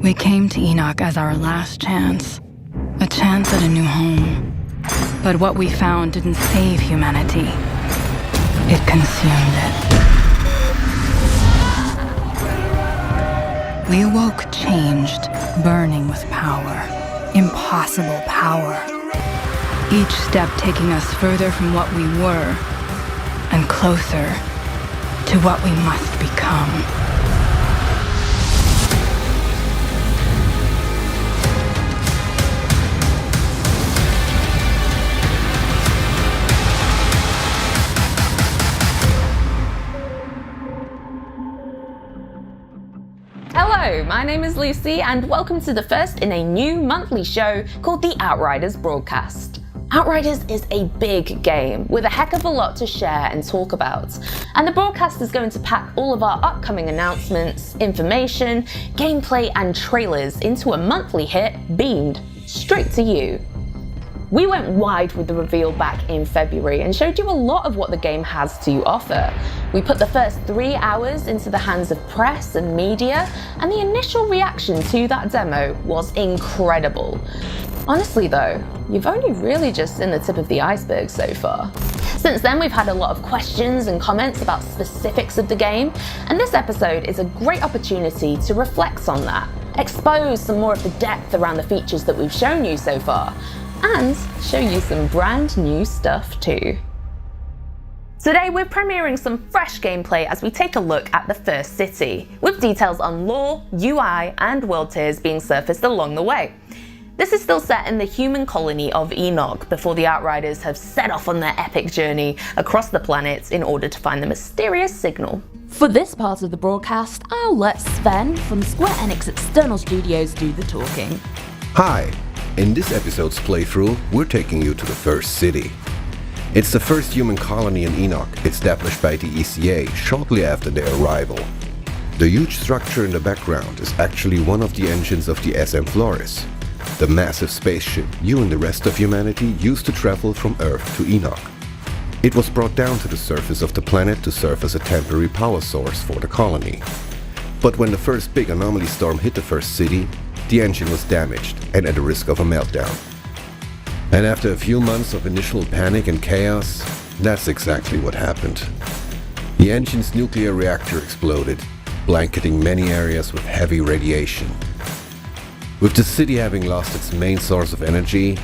We came to Enoch as our last chance, a chance at a new home. But what we found didn't save humanity. It consumed it. We awoke changed, burning with power. Impossible power. Each step taking us further from what we were and closer to what we must become. Hello, my name is Lucy and welcome to the first in a new monthly show called the Outriders broadcast. Outriders is a big game with a heck of a lot to share and talk about, and the broadcast is going to pack all of our upcoming announcements, information, gameplay and trailers into a monthly hit beamed straight to you. We went wide with the reveal back in February and showed you a lot of what the game has to offer. We put the first 3 hours into the hands of press and media, and the initial reaction to that demo was incredible. Honestly though, you've only really just seen the tip of the iceberg so far. Since then, we've had a lot of questions and comments about specifics of the game, and this episode is a great opportunity to reflect on that, expose some more of the depth around the features that we've shown you so far, and show you some brand new stuff too. Today we're premiering some fresh gameplay as we take a look at the first city, with details on lore, UI and world tiers being surfaced along the way. This is still set in the human colony of Enoch before the Outriders have set off on their epic journey across the planet in order to find the mysterious signal. For this part of the broadcast, I'll let Sven from Square Enix External Studios do the talking. Hi! In this episode's playthrough, we're taking you to the first city. It's the first human colony in Enoch, established by the ECA shortly after their arrival. The huge structure in the background is actually one of the engines of the SM Flores, the massive spaceship you and the rest of humanity used to travel from Earth to Enoch. It was brought down to the surface of the planet to serve as a temporary power source for the colony. But when the first big anomaly storm hit the first city, the engine was damaged and at the risk of a meltdown. And after a few months of initial panic and chaos, that's exactly what happened. The engine's nuclear reactor exploded, blanketing many areas with heavy radiation. With the city having lost its main source of energy,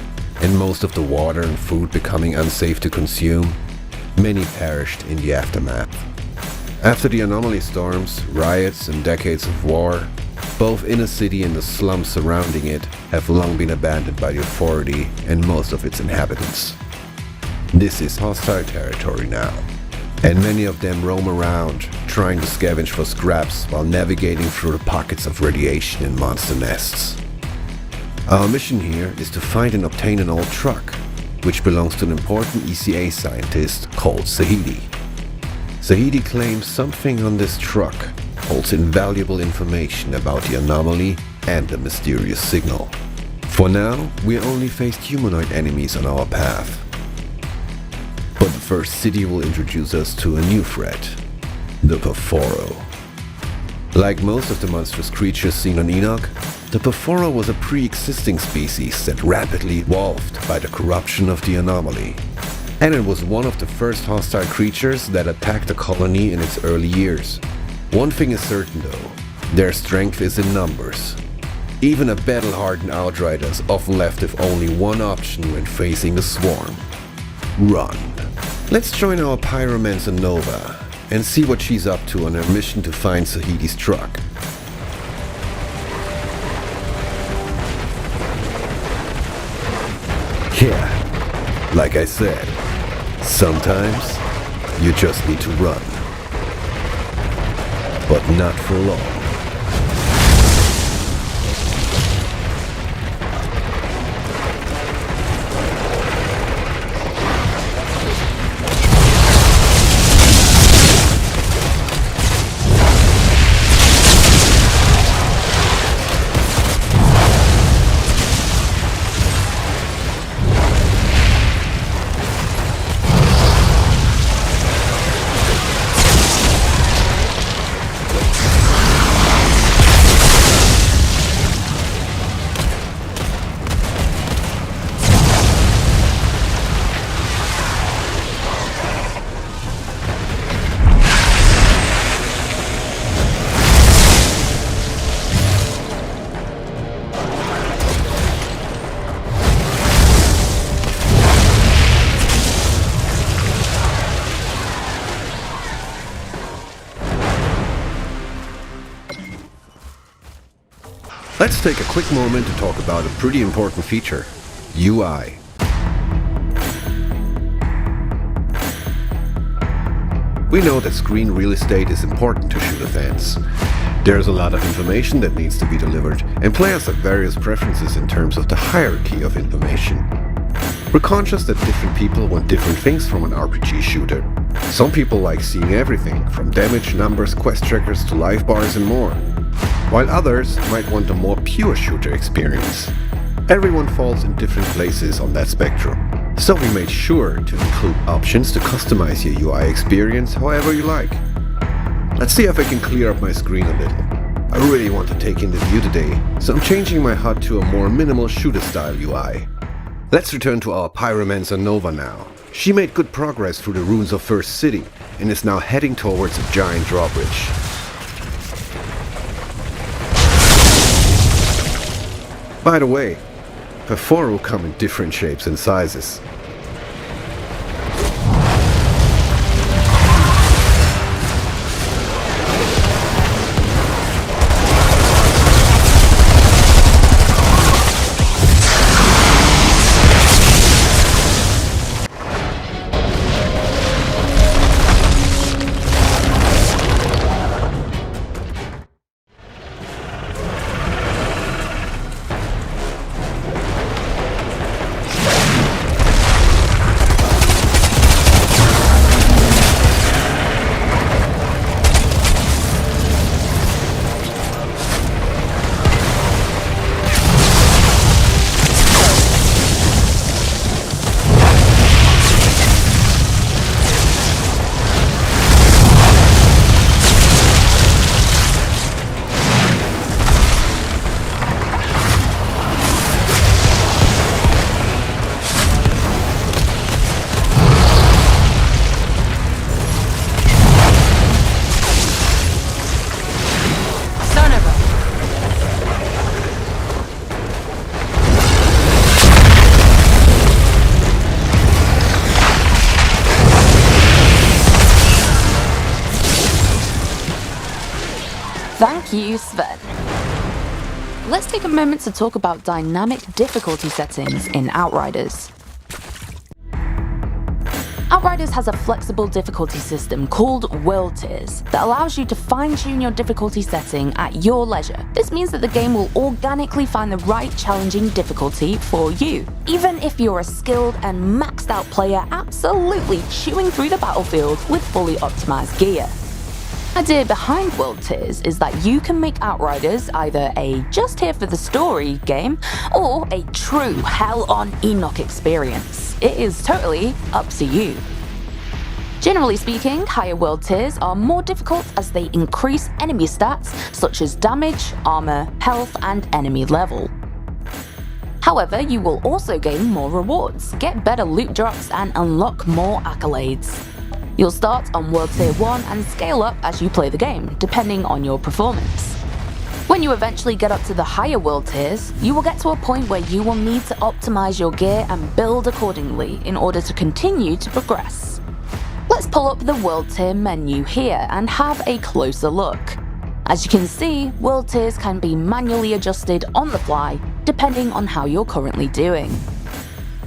and most of the water and food becoming unsafe to consume, many perished in the aftermath. After the anomaly storms, riots and decades of war, both inner city and the slums surrounding it have long been abandoned by the authority and most of its inhabitants. This is hostile territory now, and many of them roam around, trying to scavenge for scraps while navigating through the pockets of radiation and monster nests. Our mission here is to find and obtain an old truck, which belongs to an important ECA scientist called Zahedi. Zahedi claims something on this truck holds invaluable information about the anomaly and the mysterious signal. For now, we only faced humanoid enemies on our path. But the first city will introduce us to a new threat, the Perforo. Like most of the monstrous creatures seen on Enoch, the Perforo was a pre-existing species that rapidly evolved by the corruption of the anomaly. And it was one of the first hostile creatures that attacked the colony in its early years. One thing is certain though, their strength is in numbers. Even a battle-hardened Outrider is often left with only one option when facing a swarm: run. Let's join our pyromancer Nova and see what she's up to on her mission to find Zahedi's truck. Yeah, like I said, sometimes you just need to run. But not for long. Let's take a quick moment to talk about a pretty important feature, UI. We know that screen real estate is important to shooter fans. There's a lot of information that needs to be delivered, and players have various preferences in terms of the hierarchy of information. We're conscious that different people want different things from an RPG shooter. Some people like seeing everything, from damage, numbers, quest trackers to life bars and more, while others might want a more pure shooter experience. Everyone falls in different places on that spectrum, so we made sure to include options to customize your UI experience however you like. Let's see if I can clear up my screen a little. I really want to take in the view today, so I'm changing my HUD to a more minimal shooter style UI. Let's return to our Pyromancer Nova now. She made good progress through the ruins of First City and is now heading towards a giant drawbridge. By the way, Perforu come in different shapes and sizes. Thank you, Sven. Let's take a moment to talk about dynamic difficulty settings in Outriders. Outriders has a flexible difficulty system called World Tiers that allows you to fine-tune your difficulty setting at your leisure. This means that the game will organically find the right challenging difficulty for you, even if you're a skilled and maxed out player absolutely chewing through the battlefield with fully optimized gear. The idea behind World Tiers is that you can make Outriders either a just here for the story game or a true Hell on Enoch experience. It is totally up to you. Generally speaking, higher World Tiers are more difficult as they increase enemy stats such as damage, armor, health, and enemy level. However, you will also gain more rewards, get better loot drops, and unlock more accolades. You'll start on World Tier 1 and scale up as you play the game, depending on your performance. When you eventually get up to the higher World Tiers, you will get to a point where you will need to optimize your gear and build accordingly in order to continue to progress. Let's pull up the World Tier menu here and have a closer look. As you can see, World Tiers can be manually adjusted on the fly, depending on how you're currently doing.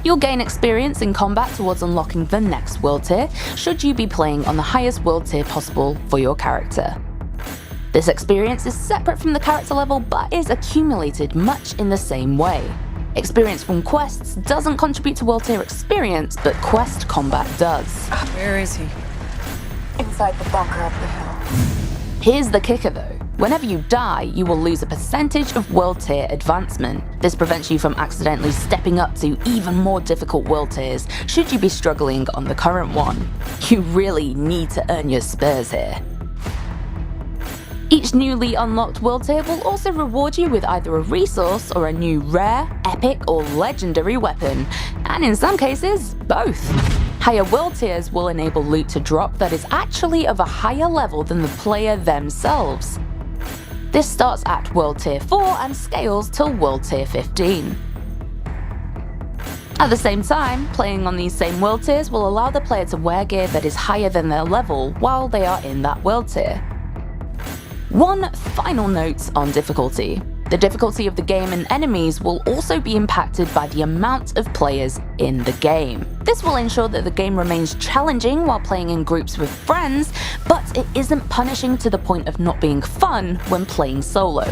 You'll gain experience in combat towards unlocking the next World Tier, should you be playing on the highest World Tier possible for your character. This experience is separate from the character level but is accumulated much in the same way. Experience from quests doesn't contribute to World Tier experience, but quest combat does. Where is he? Inside the bunker up the hill. Here's the kicker though. Whenever you die, you will lose a percentage of World Tier advancement. This prevents you from accidentally stepping up to even more difficult World Tiers should you be struggling on the current one. You really need to earn your spurs here. Each newly unlocked World Tier will also reward you with either a resource or a new rare, epic, or legendary weapon, and in some cases, both. Higher World Tiers will enable loot to drop that is actually of a higher level than the player themselves. This starts at World Tier 4 and scales till World Tier 15. At the same time, playing on these same World Tiers will allow the player to wear gear that is higher than their level while they are in that World Tier. One final note on difficulty. The difficulty of the game and enemies will also be impacted by the amount of players in the game. This will ensure that the game remains challenging while playing in groups with friends, but it isn't punishing to the point of not being fun when playing solo.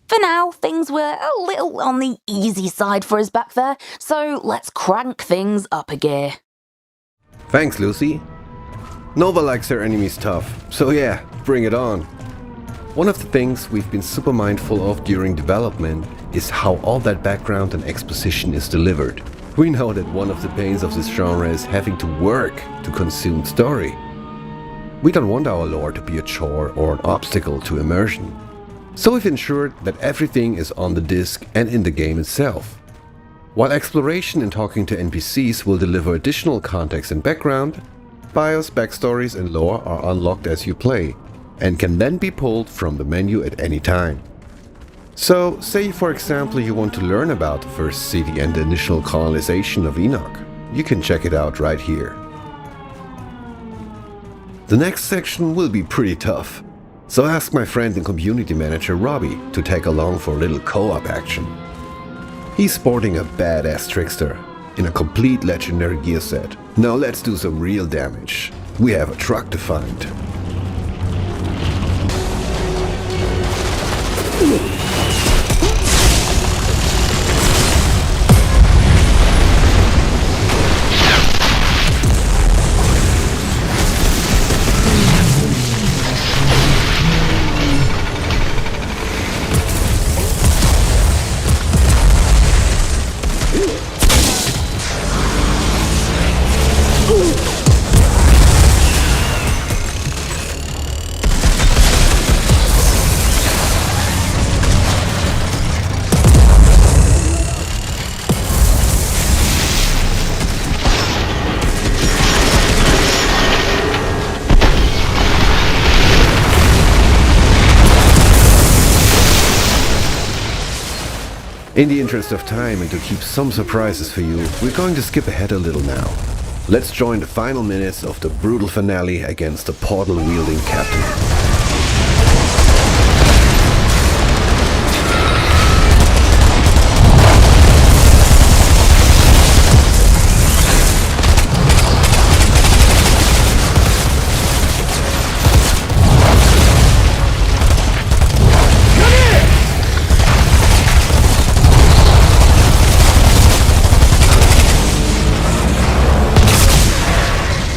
For now, things were a little on the easy side for us back there, so let's crank things up a gear. Thanks, Lucy. Nova likes her enemies tough, so yeah, bring it on. One of the things we've been super mindful of during development is how all that background and exposition is delivered. We know that one of the pains of this genre is having to work to consume story. We don't want our lore to be a chore or an obstacle to immersion. So we've ensured that everything is on the disc and in the game itself. While exploration and talking to NPCs will deliver additional context and background, bios, backstories and lore are unlocked as you play, and can then be pulled from the menu at any time. So, say for example you want to learn about the first city and the initial colonization of Enoch, you can check it out right here. The next section will be pretty tough, so ask my friend and community manager Robbie to tag along for a little co-op action. He's sporting a badass trickster in a complete legendary gear set. Now let's do some real damage. We have a truck to find. In the interest of time and to keep some surprises for you, we're going to skip ahead a little now. Let's join the final minutes of the brutal finale against the portal-wielding captain.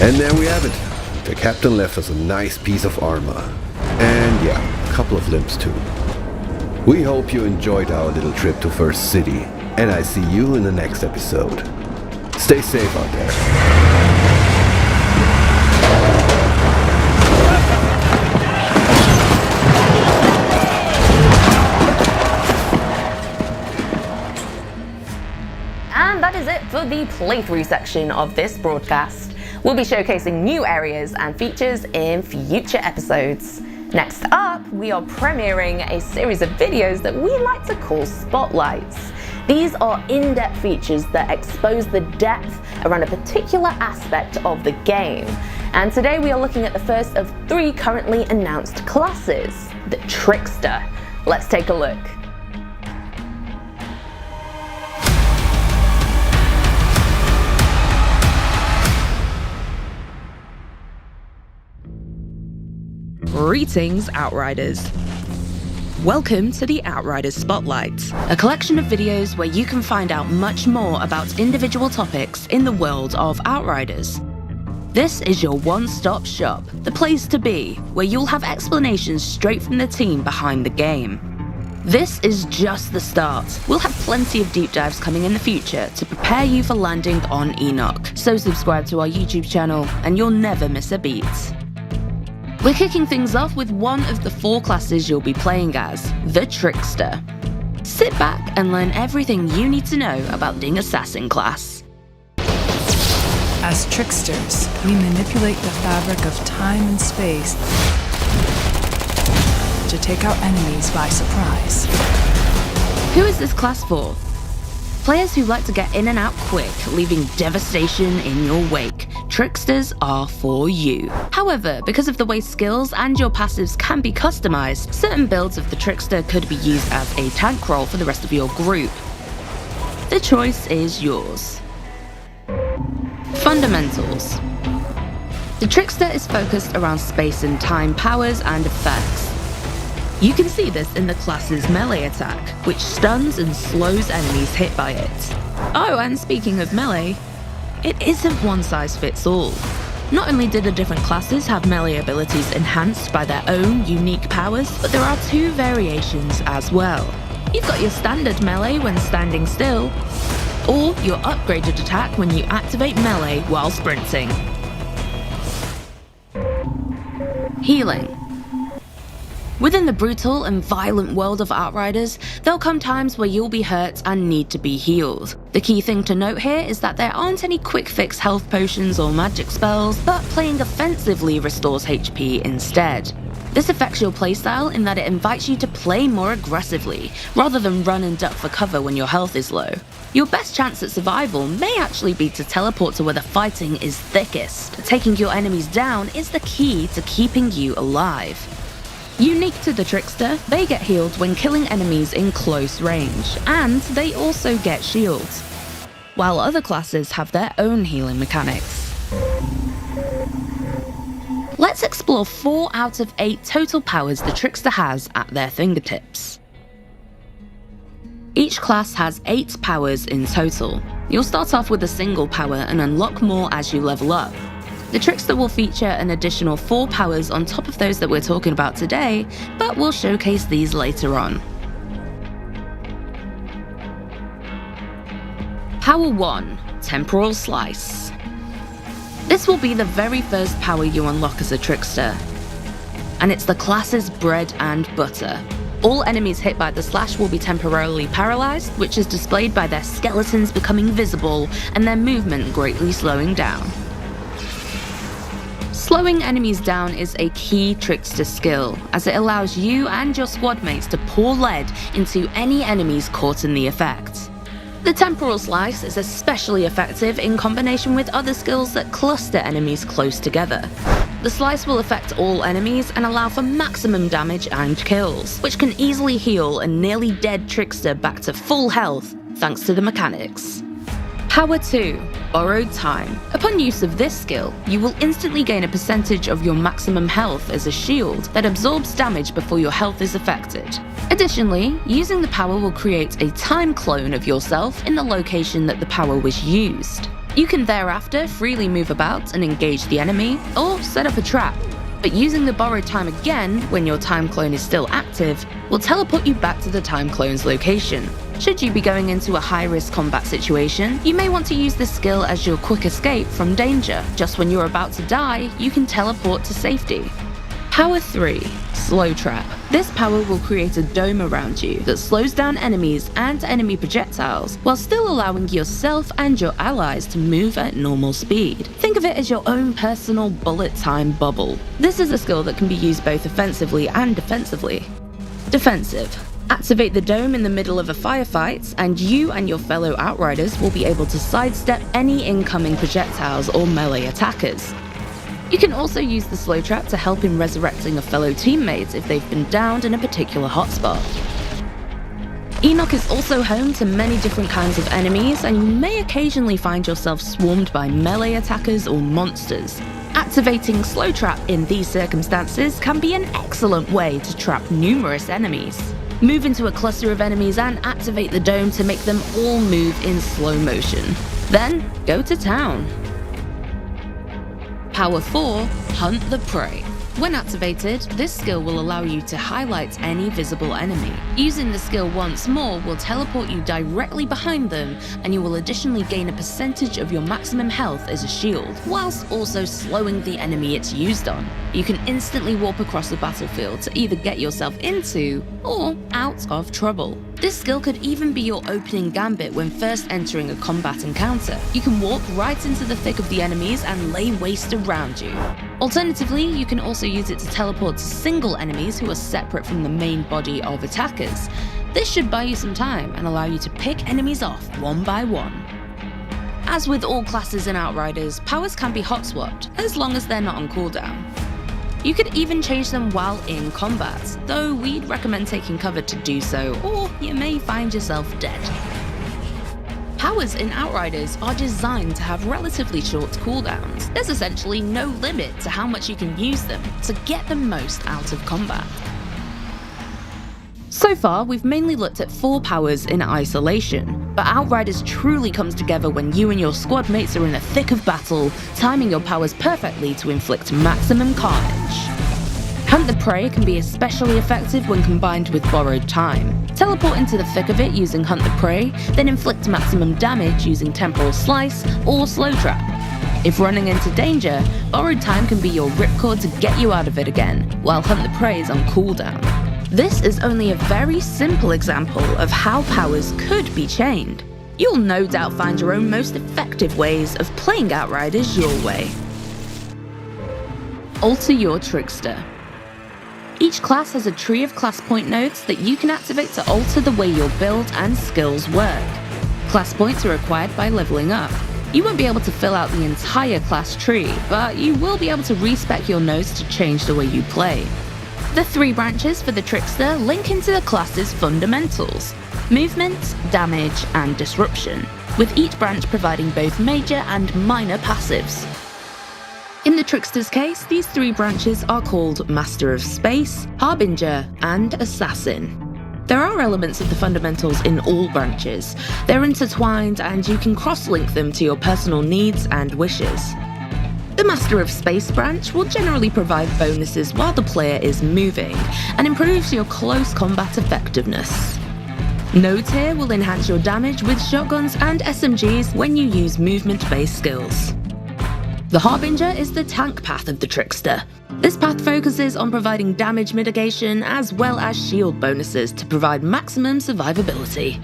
And there we have it. The captain left us a nice piece of armor. And yeah, a couple of limbs too. We hope you enjoyed our little trip to First City, and I see you in the next episode. Stay safe out there. And that is it for the playthrough section of this broadcast. We'll be showcasing new areas and features in future episodes. Next up, we are premiering a series of videos that we like to call spotlights. These are in-depth features that expose the depth around a particular aspect of the game. And today we are looking at the first of 3 currently announced classes, the Trickster. Let's take a look. Greetings, Outriders. Welcome to the Outriders Spotlight, a collection of videos where you can find out much more about individual topics in the world of Outriders. This is your one-stop shop, the place to be, where you'll have explanations straight from the team behind the game. This is just the start. We'll have plenty of deep dives coming in the future to prepare you for landing on Enoch, so subscribe to our YouTube channel and you'll never miss a beat. We're kicking things off with one of the 4 classes you'll be playing as, the Trickster. Sit back and learn everything you need to know about the Assassin class. As tricksters, we manipulate the fabric of time and space to take out enemies by surprise. Who is this class for? Players who like to get in and out quick, leaving devastation in your wake. Tricksters are for you. However, because of the way skills and your passives can be customized, certain builds of the Trickster could be used as a tank role for the rest of your group. The choice is yours. Fundamentals. The Trickster is focused around space and time powers and effects. You can see this in the class's melee attack, which stuns and slows enemies hit by it. Oh, and speaking of melee, it isn't one size fits all. Not only do the different classes have melee abilities enhanced by their own unique powers, but there are 2 variations as well. You've got your standard melee when standing still, or your upgraded attack when you activate melee while sprinting. Healing. Within the brutal and violent world of Outriders, there'll come times where you'll be hurt and need to be healed. The key thing to note here is that there aren't any quick fix health potions or magic spells, but playing offensively restores HP instead. This affects your playstyle in that it invites you to play more aggressively, rather than run and duck for cover when your health is low. Your best chance at survival may actually be to teleport to where the fighting is thickest. Taking your enemies down is the key to keeping you alive. Unique to the Trickster, they get healed when killing enemies in close range, and they also get shields, while other classes have their own healing mechanics. Let's explore 4 out of 8 total powers the Trickster has at their fingertips. Each class has 8 powers in total. You'll start off with a single power and unlock more as you level up. The Trickster will feature an additional 4 powers on top of those that we're talking about today, but we'll showcase these later on. Power 1, Temporal Slice. This will be the very first power you unlock as a Trickster, and it's the class's bread and butter. All enemies hit by the slash will be temporarily paralyzed, which is displayed by their skeletons becoming visible and their movement greatly slowing down. Slowing enemies down is a key Trickster skill, as it allows you and your squad mates to pour lead into any enemies caught in the effect. The Temporal Slice is especially effective in combination with other skills that cluster enemies close together. The slice will affect all enemies and allow for maximum damage and kills, which can easily heal a nearly dead Trickster back to full health thanks to the mechanics. Power 2, Borrowed Time. Upon use of this skill, you will instantly gain a percentage of your maximum health as a shield that absorbs damage before your health is affected. Additionally, using the power will create a time clone of yourself in the location that the power was used. You can thereafter freely move about and engage the enemy, or set up a trap. But using the borrowed time again when your time clone is still active will teleport you back to the time clone's location. Should you be going into a high-risk combat situation, you may want to use this skill as your quick escape from danger. Just when you're about to die, you can teleport to safety. Power 3, Slow Trap. This power will create a dome around you that slows down enemies and enemy projectiles, while still allowing yourself and your allies to move at normal speed. Think of it as your own personal bullet time bubble. This is a skill that can be used both offensively and defensively. Defensive. Activate the dome in the middle of a firefight, and you and your fellow Outriders will be able to sidestep any incoming projectiles or melee attackers. You can also use the slow trap to help in resurrecting a fellow teammate if they've been downed in a particular hotspot. Enoch is also home to many different kinds of enemies, and you may occasionally find yourself swarmed by melee attackers or monsters. Activating slow trap in these circumstances can be an excellent way to trap numerous enemies. Move into a cluster of enemies and activate the dome to make them all move in slow motion. Then, go to town. Power 4, Hunt the Prey. When activated, this skill will allow you to highlight any visible enemy. Using the skill once more will teleport you directly behind them, and you will additionally gain a percentage of your maximum health as a shield, whilst also slowing the enemy it's used on. You can instantly warp across the battlefield to either get yourself into or out of trouble. This skill could even be your opening gambit when first entering a combat encounter. You can walk right into the thick of the enemies and lay waste around you. Alternatively, you can also use it to teleport to single enemies who are separate from the main body of attackers. This should buy you some time and allow you to pick enemies off one by one. As with all classes in Outriders, powers can be hot-swapped, as long as they're not on cooldown. You could even change them while in combat, though we'd recommend taking cover to do so, or you may find yourself dead. Powers in Outriders are designed to have relatively short cooldowns. There's essentially no limit to how much you can use them to get the most out of combat. So far, we've mainly looked at 4 powers in isolation, but Outriders truly comes together when you and your squad mates are in the thick of battle, timing your powers perfectly to inflict maximum carnage. Hunt the Prey can be especially effective when combined with Borrowed Time. Teleport into the thick of it using Hunt the Prey, then inflict maximum damage using Temporal Slice or Slow Trap. If running into danger, Borrowed Time can be your ripcord to get you out of it again, while Hunt the Prey is on cooldown. This is only a very simple example of how powers could be chained. You'll no doubt find your own most effective ways of playing Outriders your way. Alter your Trickster. Each class has a tree of class point nodes that you can activate to alter the way your build and skills work. Class points are acquired by leveling up. You won't be able to fill out the entire class tree, but you will be able to respec your nodes to change the way you play. The 3 branches for the Trickster link into the class's fundamentals: movement, damage, and disruption, with each branch providing both major and minor passives. In the Trickster's case, these 3 branches are called Master of Space, Harbinger, and Assassin. There are elements of the fundamentals in all branches. They're intertwined, and you can cross-link them to your personal needs and wishes. The Master of Space branch will generally provide bonuses while the player is moving, and improves your close combat effectiveness. Nodes here will enhance your damage with shotguns and SMGs when you use movement-based skills. The Harbinger is the tank path of the Trickster. This path focuses on providing damage mitigation as well as shield bonuses to provide maximum survivability.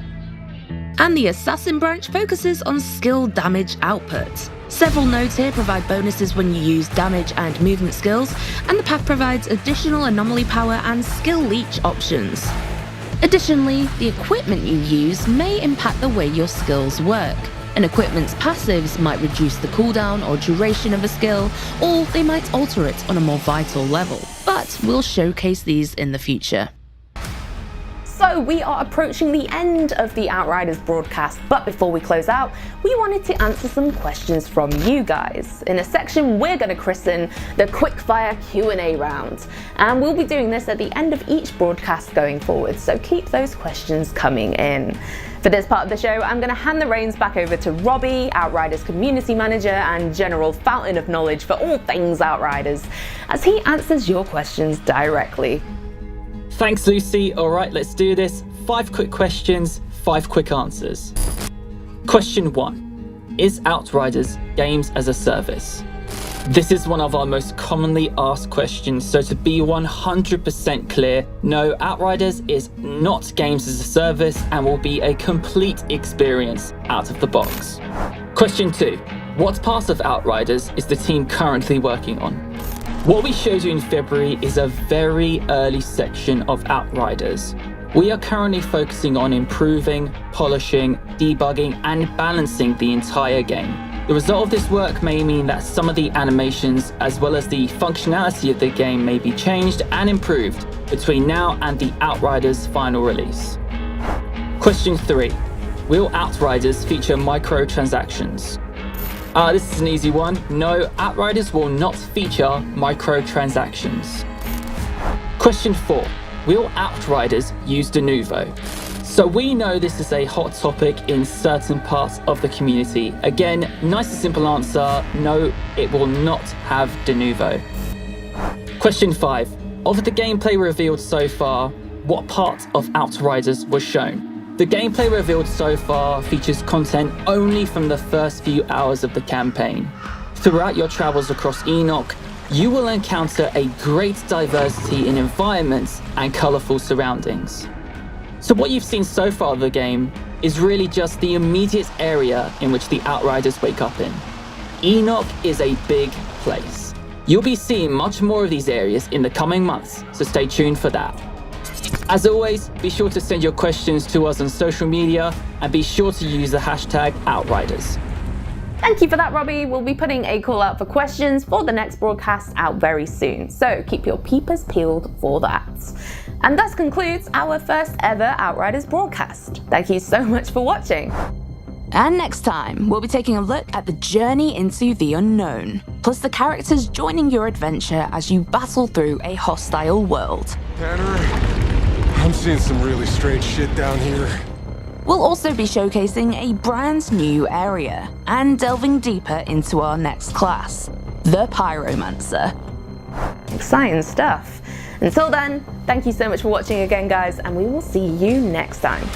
And the Assassin branch focuses on skill damage output. Several nodes here provide bonuses when you use damage and movement skills, and the path provides additional anomaly power and skill leech options. Additionally, the equipment you use may impact the way your skills work. An equipment's passives might reduce the cooldown or duration of a skill, or they might alter it on a more vital level, but we'll showcase these in the future. So we are approaching the end of the Outriders broadcast, but before we close out, we wanted to answer some questions from you guys in a section we're going to christen the Quickfire QA round. And we'll be doing this at the end of each broadcast going forward, so keep those questions coming in. For this part of the show, I'm going to hand the reins back over to Robbie, Outriders community manager and general fountain of knowledge for all things Outriders, as he answers your questions directly. Thanks, Lucy. All right, let's do this. 5 quick questions, 5 quick answers. Question 1. Is Outriders games as a service? This is one of our most commonly asked questions, so to be 100% clear, no, Outriders is not games as a service and will be a complete experience out of the box. Question 2. What part of Outriders is the team currently working on? What we showed you in February is a very early section of Outriders. We are currently focusing on improving, polishing, debugging, and balancing the entire game. The result of this work may mean that some of the animations as well as the functionality of the game may be changed and improved between now and the Outriders final release. Question 3. Will Outriders feature microtransactions? This is an easy one. No, Outriders will not feature microtransactions. Question 4. Will Outriders use de novo? So we know this is a hot topic in certain parts of the community. Again, nice and simple answer, no, it will not have de novo. Question 5. Of the gameplay revealed so far, what part of Outriders was shown? The gameplay revealed so far features content only from the first few hours of the campaign. Throughout your travels across Enoch, you will encounter a great diversity in environments and colourful surroundings. So what you've seen so far of the game is really just the immediate area in which the Outriders wake up in. Enoch is a big place. You'll be seeing much more of these areas in the coming months, so stay tuned for that. As always, be sure to send your questions to us on social media and be sure to use the hashtag Outriders. Thank you for that, Robbie. We'll be putting a call out for questions for the next broadcast out very soon, so keep your peepers peeled for that. And thus concludes our first ever Outriders broadcast. Thank you so much for watching. And next time, we'll be taking a look at the journey into the unknown, plus the characters joining your adventure as you battle through a hostile world. Tanner, I'm seeing some really strange shit down here. We'll also be showcasing a brand new area and delving deeper into our next class, the Pyromancer. Exciting stuff. Until then, thank you so much for watching again, guys, and we will see you next time.